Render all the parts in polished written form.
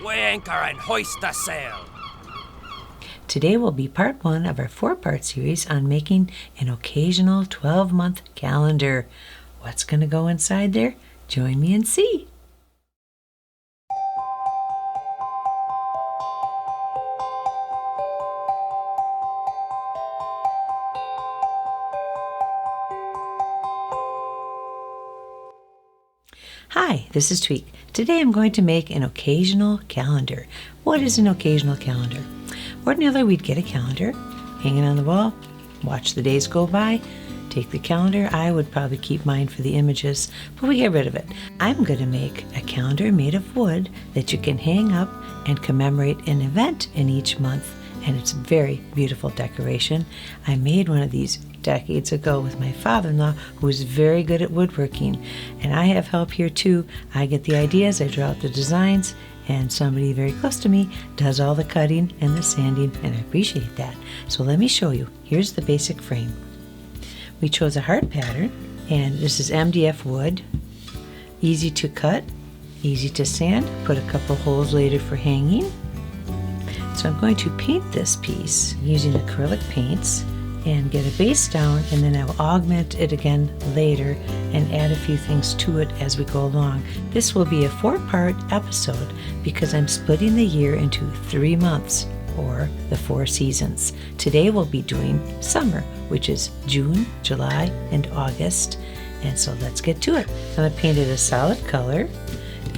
We anchor and hoist the sail. Today will be part 1 of our 4-part series on making an occasional 12-month calendar. What's going to go inside there? Join me and see. Hi, this is Tweek. Today I'm going to make an occasional calendar. What is an occasional calendar? Ordinarily we'd get a calendar, hang it on the wall, watch the days go by, take the calendar. I would probably keep mine for the images, but we get rid of it. I'm going to make a calendar made of wood that you can hang up and commemorate an event in each month, and it's a very beautiful decoration. I made one of these decades ago with my father-in-law, who is very good at woodworking, and I have help here too. I get the ideas, I draw out the designs, and somebody very close to me does all the cutting and the sanding, and I appreciate that. So let me show you. Here's the basic frame. We chose a heart pattern, and this is MDF wood, easy to cut, easy to sand, put a couple holes later for hanging. So I'm going to paint this piece using acrylic paints and get a base down, and then I will augment it again later and add a few things to it as we go along. This will be a 4-part episode because I'm splitting the year into 3 months, or the 4 seasons. Today we'll be doing summer, which is June, July, and August. And so let's get to it. I'm going to paint it a solid color,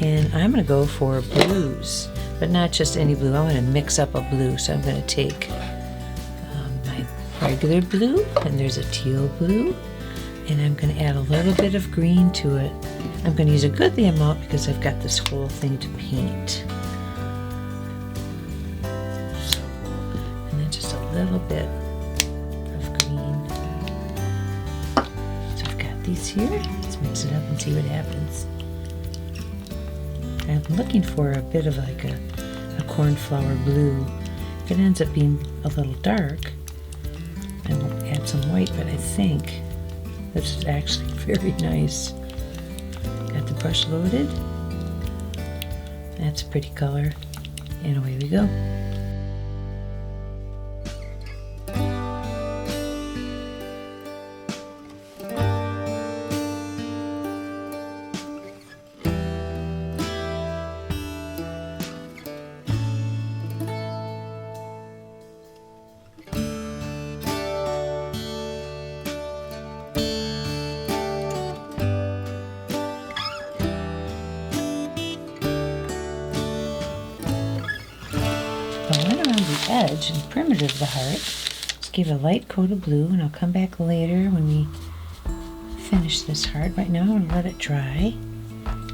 and I'm going to go for blues, but not just any blue. I want to mix up a blue, so I'm going to take regular blue, and there's a teal blue, and I'm going to add a little bit of green to it. I'm going to use a goodly amount because I've got this whole thing to paint. And then just a little bit of green. So I've got these here. Let's mix it up and see what happens. I'm looking for a bit of like a cornflower blue. If it ends up being a little dark, I will add some white, but I think this is actually very nice. Got the brush loaded. That's a pretty color. And away we go. Edge and perimeter of the heart. Just give a light coat of blue, and I'll come back later when we finish this heart. Right now I'm going to let it dry,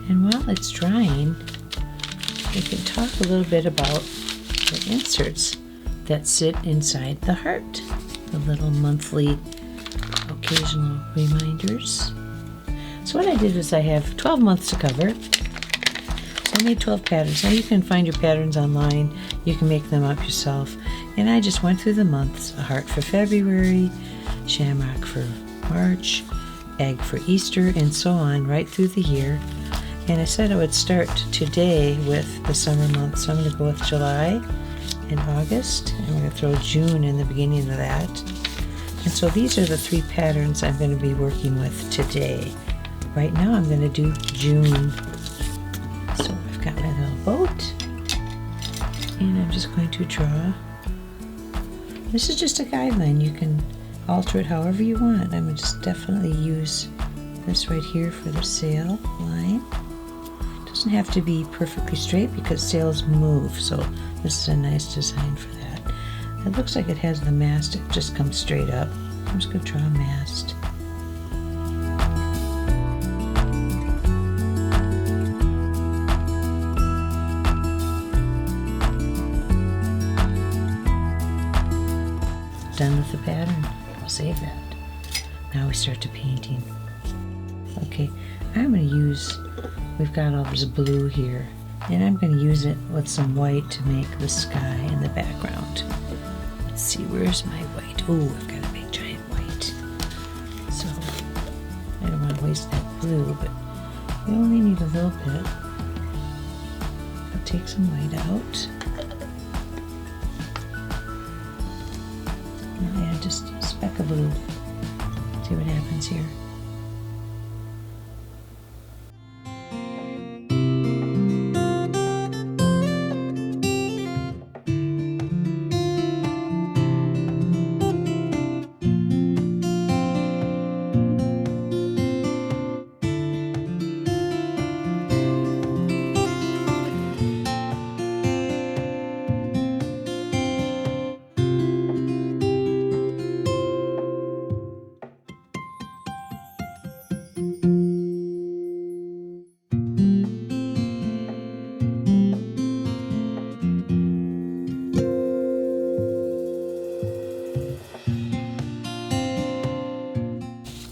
and while it's drying we can talk a little bit about the inserts that sit inside the heart, the little monthly occasional reminders. So what I did was I have 12 months to cover. I made 12 patterns. Now you can find your patterns online. You can make them up yourself. And I just went through the months. A heart for February, shamrock for March, egg for Easter, and so on, right through the year. And I said I would start today with the summer months. So I'm going to go with July and August. And we're going to throw June in the beginning of that. And so these are the 3 patterns I'm going to be working with today. Right now I'm going to do June. So I've got my little boat, and I'm just going to draw. This is just a guideline. You can alter it however you want. I'm going to just definitely use this right here for the sail line. It doesn't have to be perfectly straight because sails move, so this is a nice design for that. It looks like it has the mast. It just comes straight up. I'm just going to draw a mast. Done with the pattern. We'll save that. Now we start to painting. Okay, I'm going to use, we've got all this blue here, and I'm going to use it with some white to make the sky in the background. Let's see, where's my white? Oh, I've got a big giant white. So I don't want to waste that blue, but we only need a little bit. I'll take some white out. I'll add just a speck of blue. See what happens here.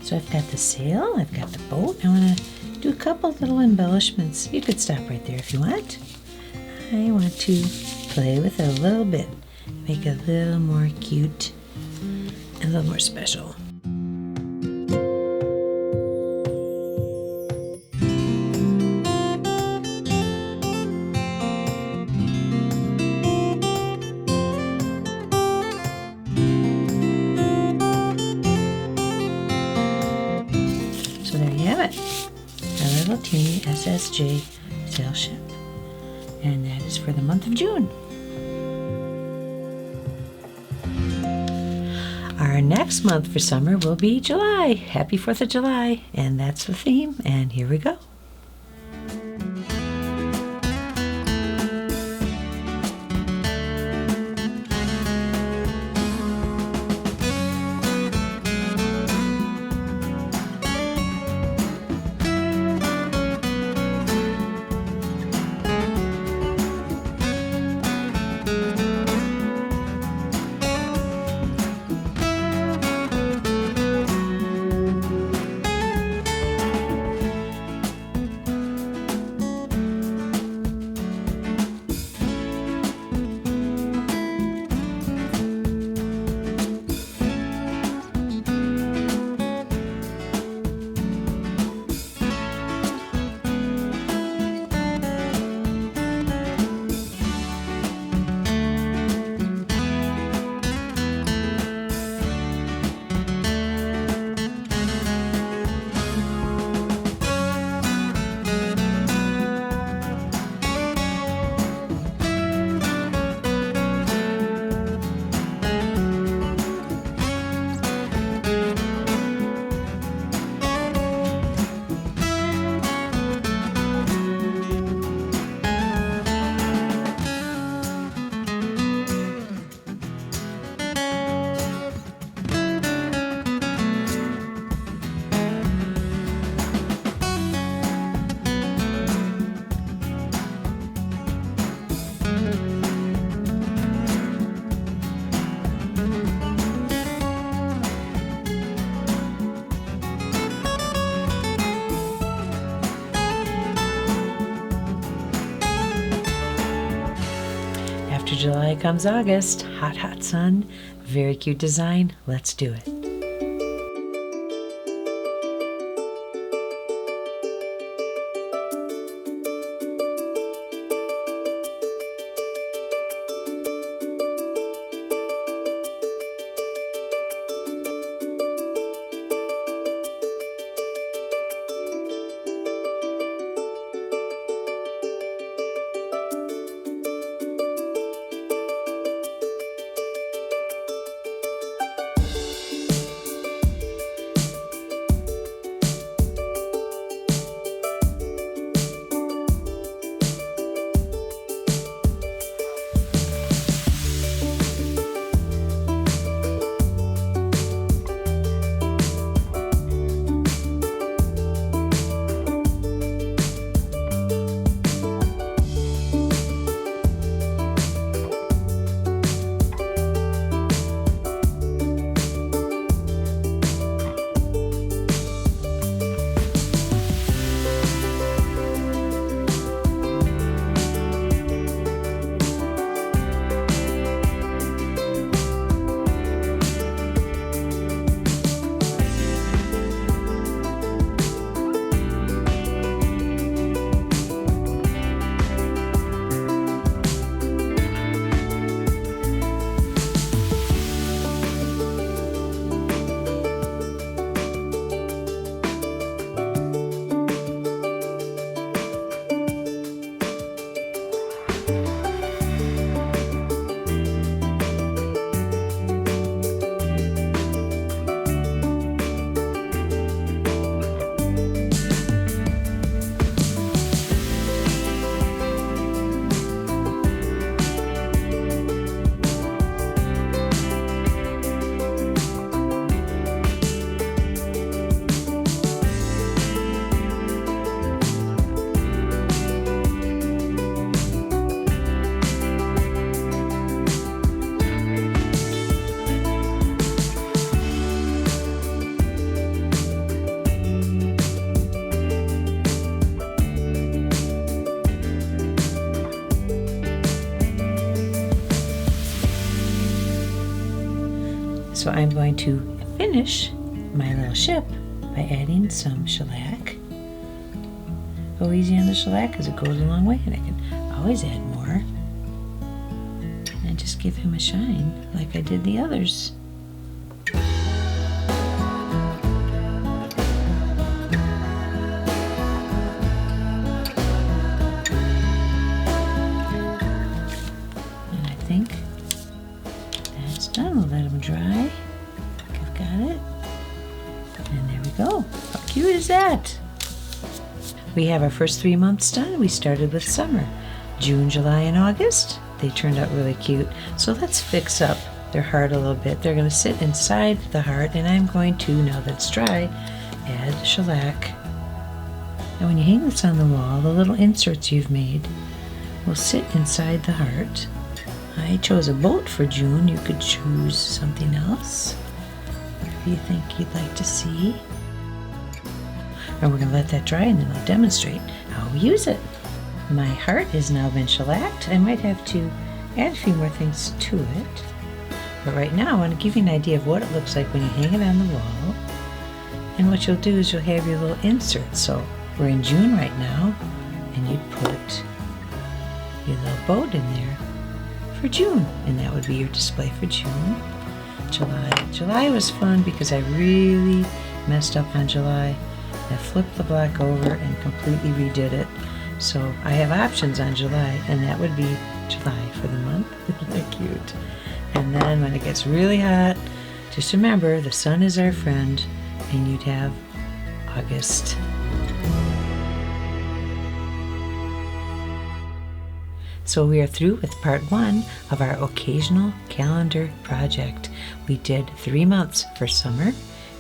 So I've got the sail, I've got the boat. I want to do a couple little embellishments. You could stop right there if you want. I want to play with it a little bit, make it a little more cute and a little more special. So there you have it, a little teeny SSJ sail ship, and that is for the month of June. Our next month for summer will be July. Happy 4th of July, and that's the theme, and here we go. After July comes August. Hot, hot sun. Very cute design. Let's do it. So I'm going to finish my little ship by adding some shellac. Go easy on the shellac because it goes a long way, and I can always add more. And just give him a shine like I did the others. And I think that's done. We'll let them dry. I've got it. And there we go. How cute is that? We have our first 3 months done. We started with summer. June, July, and August. They turned out really cute. So let's fix up their heart a little bit. They're going to sit inside the heart, and I'm going to, now that it's dry, add shellac. Now when you hang this on the wall, the little inserts you've made will sit inside the heart. I chose a boat for June. You could choose something else if you think you'd like to see. And we're going to let that dry, and then I'll demonstrate how we use it. My heart has now been shellacked. I might have to add a few more things to it. But right now I want to give you an idea of what it looks like when you hang it on the wall. And what you'll do is you'll have your little inserts. So we're in June right now, and you'd put your little boat in there for June, and that would be your display for June. July was fun because I really messed up on July. I flipped the block over and completely redid it. So I have options on July, and that would be July for the month. Isn't that cute? And then when it gets really hot, just remember the sun is our friend, and you'd have August. So we are through with part 1 of our occasional calendar project. We did 3 months for summer.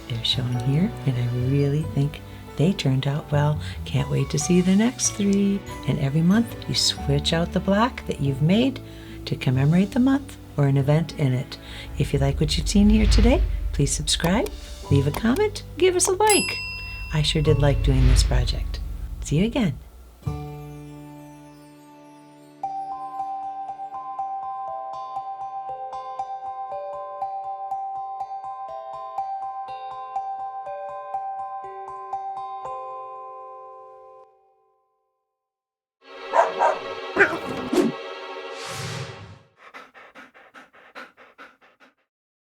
They're shown here, and I really think they turned out well. Can't wait to see the next 3. And every month you switch out the block that you've made to commemorate the month or an event in it. If you like what you've seen here today, please subscribe, leave a comment, give us a like. I sure did like doing this project. See you again.